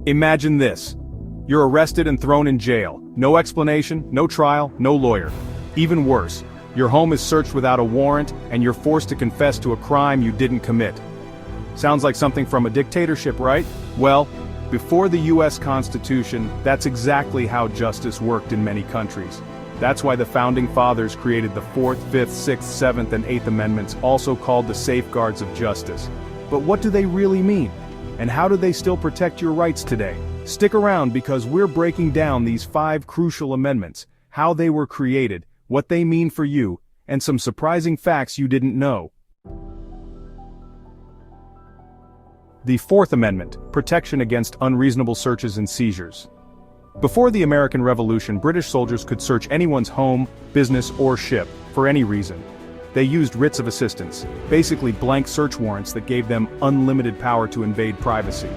Imagine this. You're arrested and thrown in jail. No explanation, no trial, no lawyer. Even worse, your home is searched without a warrant and you're forced to confess to a crime you didn't commit. Sounds like something from a dictatorship, right? Well, before the US Constitution, that's exactly how justice worked in many countries. That's why the Founding Fathers created the 4th, 5th, 6th, 7th, and 8th Amendments, also called the Safeguards of Justice. But what do they really mean? And how do they still protect your rights today? Stick around because we're breaking down these 5 crucial amendments, how they were created, what they mean for you, and some surprising facts you didn't know. The 4th Amendment, protection against unreasonable searches and seizures. Before the American Revolution, British soldiers could search anyone's home, business, or ship, for any reason. They used writs of assistance, basically blank search warrants that gave them unlimited power to invade privacy.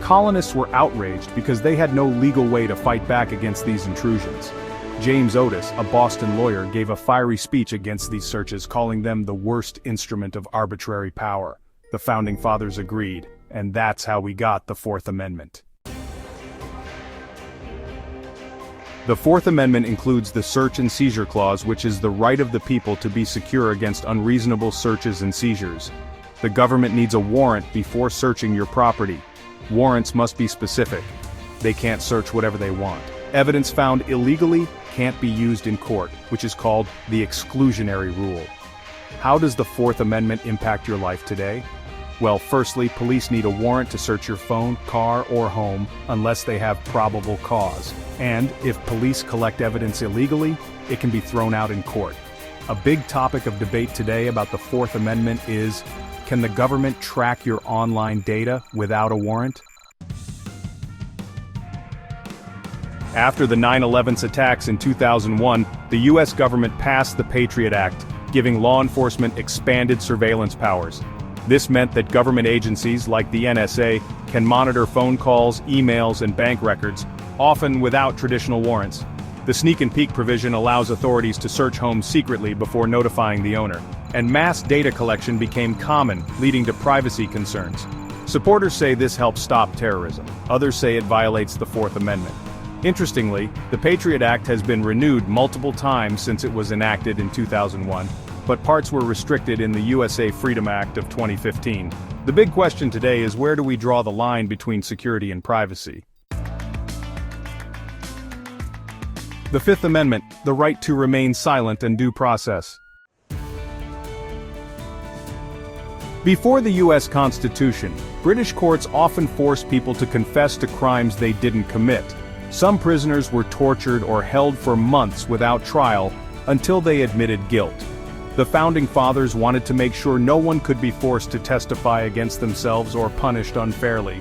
Colonists were outraged because they had no legal way to fight back against these intrusions. James Otis, a Boston lawyer, gave a fiery speech against these searches, calling them the worst instrument of arbitrary power. The Founding Fathers agreed, and that's how we got the 4th Amendment. The 4th Amendment includes the Search and Seizure Clause, which is the right of the people to be secure against unreasonable searches and seizures. The government needs a warrant before searching your property. Warrants must be specific. They can't search whatever they want. Evidence found illegally can't be used in court, which is called the exclusionary rule. How does the 4th Amendment impact your life today? Well, firstly, police need a warrant to search your phone, car, or home unless they have probable cause. And if police collect evidence illegally, it can be thrown out in court. A big topic of debate today about the 4th Amendment is, can the government track your online data without a warrant? After the 9/11 attacks in 2001, the US government passed the Patriot Act, giving law enforcement expanded surveillance powers. This meant that government agencies like the NSA can monitor phone calls, emails, and bank records, often without traditional warrants. The sneak and peek provision allows authorities to search homes secretly before notifying the owner, and mass data collection became common, leading to privacy concerns. Supporters say this helps stop terrorism. Others say it violates the 4th Amendment. Interestingly, the Patriot Act has been renewed multiple times since it was enacted in 2001. But parts were restricted in the USA Freedom Act of 2015. The big question today is, where do we draw the line between security and privacy? The 5th Amendment, the right to remain silent and due process. Before the US Constitution, British courts often forced people to confess to crimes they didn't commit. Some prisoners were tortured or held for months without trial until they admitted guilt. The Founding Fathers wanted to make sure no one could be forced to testify against themselves or punished unfairly.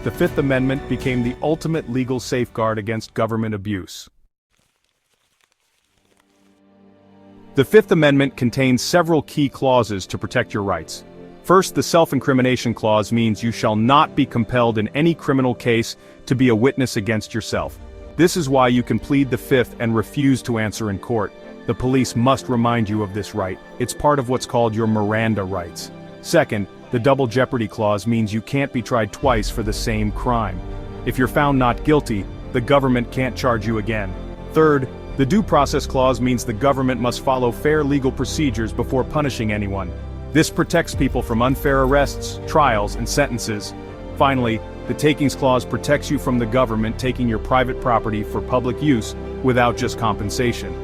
The 5th Amendment became the ultimate legal safeguard against government abuse. The 5th Amendment contains several key clauses to protect your rights. First, the self-incrimination clause means you shall not be compelled in any criminal case to be a witness against yourself. This is why you can plead the 5th and refuse to answer in court. The police must remind you of this right. It's part of what's called your Miranda rights. Second, the double jeopardy clause means you can't be tried twice for the same crime. If you're found not guilty, the government can't charge you again. Third, the due process clause means the government must follow fair legal procedures before punishing anyone. This protects people from unfair arrests, trials, and sentences. Finally, the takings clause protects you from the government taking your private property for public use without just compensation.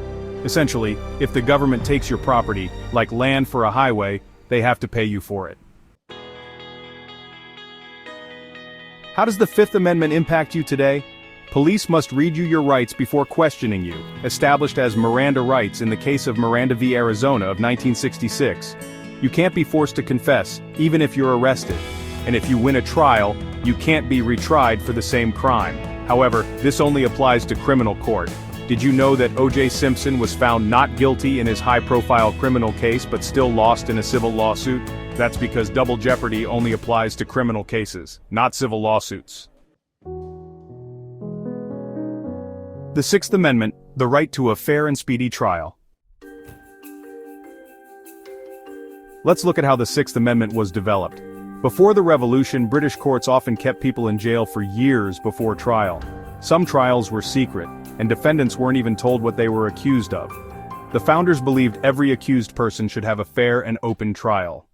Essentially, if the government takes your property, like land for a highway, they have to pay you for it. How does the 5th Amendment impact you today? Police must read you your rights before questioning you, established as Miranda rights in the case of Miranda v. Arizona of 1966. You can't be forced to confess, even if you're arrested. And if you win a trial, you can't be retried for the same crime. However, this only applies to criminal court. Did you know that O.J. Simpson was found not guilty in his high-profile criminal case but still lost in a civil lawsuit? That's because double jeopardy only applies to criminal cases, not civil lawsuits. The 6th Amendment, the right to a fair and speedy trial. Let's look at how the 6th Amendment was developed. Before the Revolution, British courts often kept people in jail for years before trial. Some trials were secret, and defendants weren't even told what they were accused of. The founders believed every accused person should have a fair and open trial.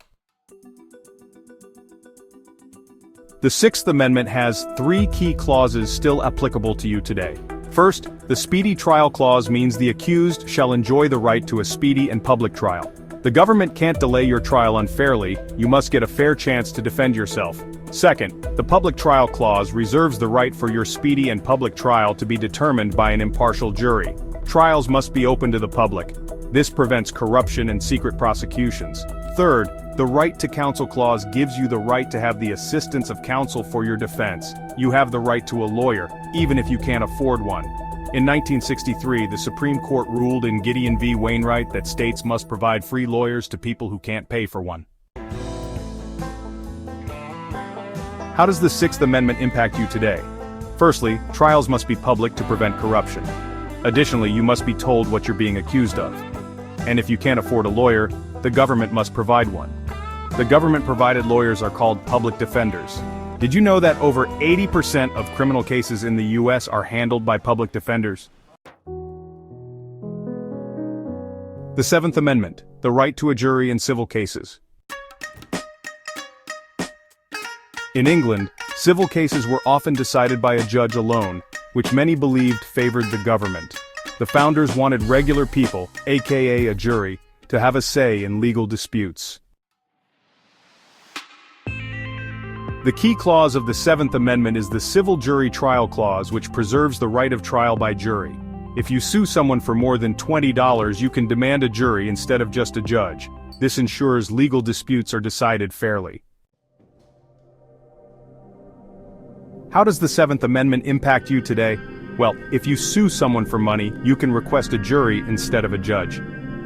The Sixth Amendment has 3 key clauses still applicable to you today. First, the Speedy Trial Clause means the accused shall enjoy the right to a speedy and public trial. The government can't delay your trial unfairly, you must get a fair chance to defend yourself. Second, the Public Trial Clause reserves the right for your speedy and public trial to be determined by an impartial jury. Trials must be open to the public. This prevents corruption and secret prosecutions. Third, the Right to Counsel Clause gives you the right to have the assistance of counsel for your defense. You have the right to a lawyer, even if you can't afford one. In 1963, the Supreme Court ruled in Gideon v. Wainwright that states must provide free lawyers to people who can't pay for one. How does the Sixth Amendment impact you today? Firstly, trials must be public to prevent corruption. Additionally, you must be told what you're being accused of. And if you can't afford a lawyer, the government must provide one. The government-provided lawyers are called public defenders. Did you know that over 80% of criminal cases in the U.S. are handled by public defenders? The Seventh Amendment, the right to a jury in civil cases. In England, civil cases were often decided by a judge alone, which many believed favored the government. The founders wanted regular people, aka a jury, to have a say in legal disputes. The key clause of the Seventh Amendment is the Civil Jury Trial Clause, which preserves the right of trial by jury. If you sue someone for more than $20, you can demand a jury instead of just a judge. This ensures legal disputes are decided fairly. How does the Seventh Amendment impact you today? Well, if you sue someone for money, you can request a jury instead of a judge.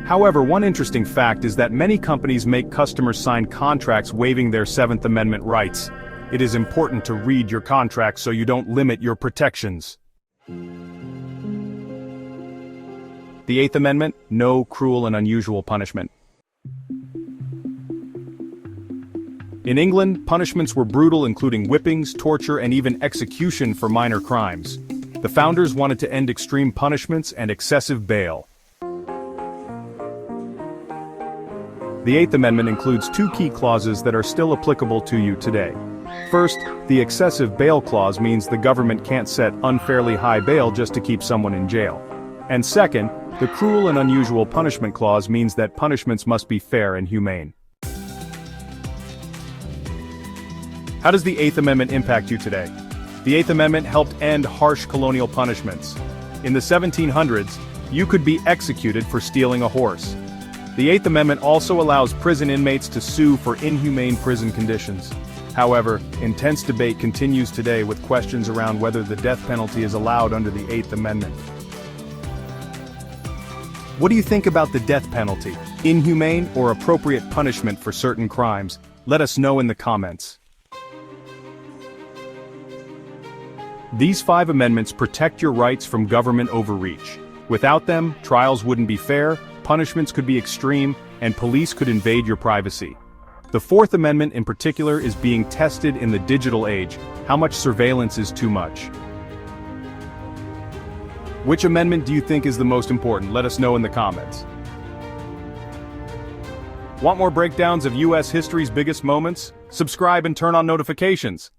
However, one interesting fact is that many companies make customers sign contracts waiving their Seventh Amendment rights. It is important to read your contract so you don't limit your protections. The Eighth Amendment, no cruel and unusual punishment. In England, punishments were brutal, including whippings, torture, and even execution for minor crimes. The founders wanted to end extreme punishments and excessive bail. The Eighth Amendment includes 2 key clauses that are still applicable to you today. First, the excessive bail clause means the government can't set unfairly high bail just to keep someone in jail. And second, the cruel and unusual punishment clause means that punishments must be fair and humane. How does the Eighth Amendment impact you today? The Eighth Amendment helped end harsh colonial punishments. In the 1700s, you could be executed for stealing a horse. The Eighth Amendment also allows prison inmates to sue for inhumane prison conditions. However, intense debate continues today with questions around whether the death penalty is allowed under the Eighth Amendment. What do you think about the death penalty? Inhumane or appropriate punishment for certain crimes? Let us know in the comments. These 5 amendments protect your rights from government overreach. Without them, trials wouldn't be fair, punishments could be extreme, and police could invade your privacy. The Fourth Amendment in particular is being tested in the digital age. How much surveillance is too much? Which amendment do you think is the most important? Let us know in the comments. Want more breakdowns of U.S. history's biggest moments? Subscribe and turn on notifications.